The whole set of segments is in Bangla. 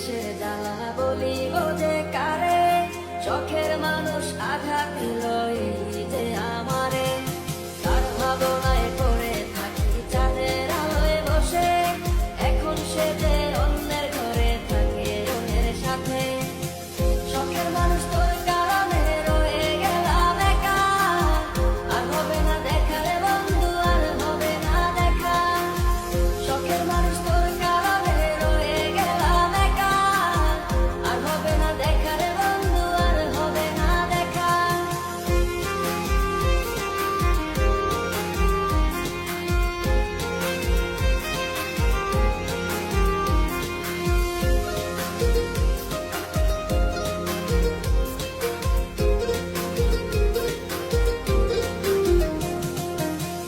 কিসের জ্বালা বলিব যে কারে, চোখের মানুষ আঘাত দিল এই যে আমারে। তার ভাবনায় পড়ে থাকি চাঁদের আলোয় বসে, এখন সে যে অন্যের ঘরে থাকে অন্যের সাথে। শখের মানুষ তোর কারণে রয়ে গেলাম একা, আর হবে না দেখা রে বন্ধু, আর হবে না দেখা। শখের মানুষ তোর কারণে রয়ে গেলাম একা, আর হবে না দেখা রে বন্ধু, আর হবে না দেখা।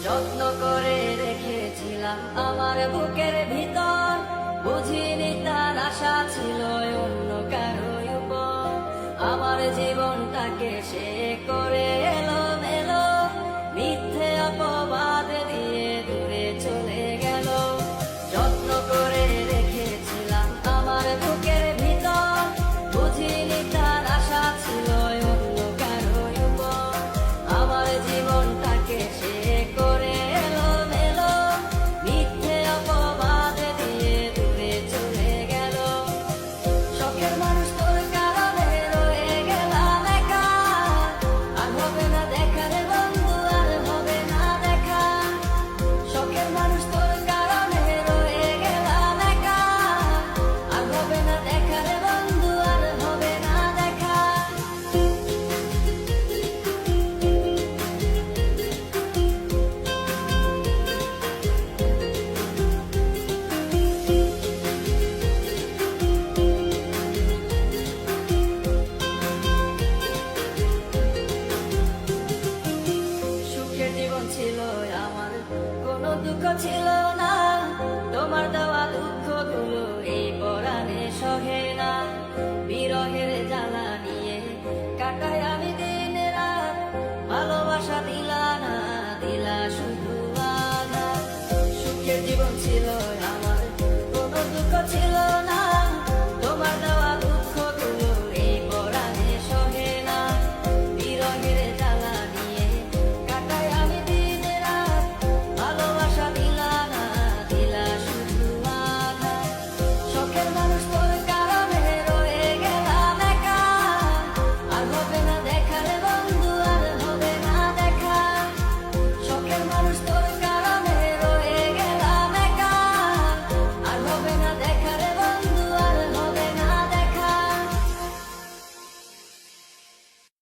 যত্ন করে রেখেছিলাম আমার বুকের ভিতর, বুঝিনি তার আশা ছিল অন্য কারো উপর। আমার জীবনটাকে সে করে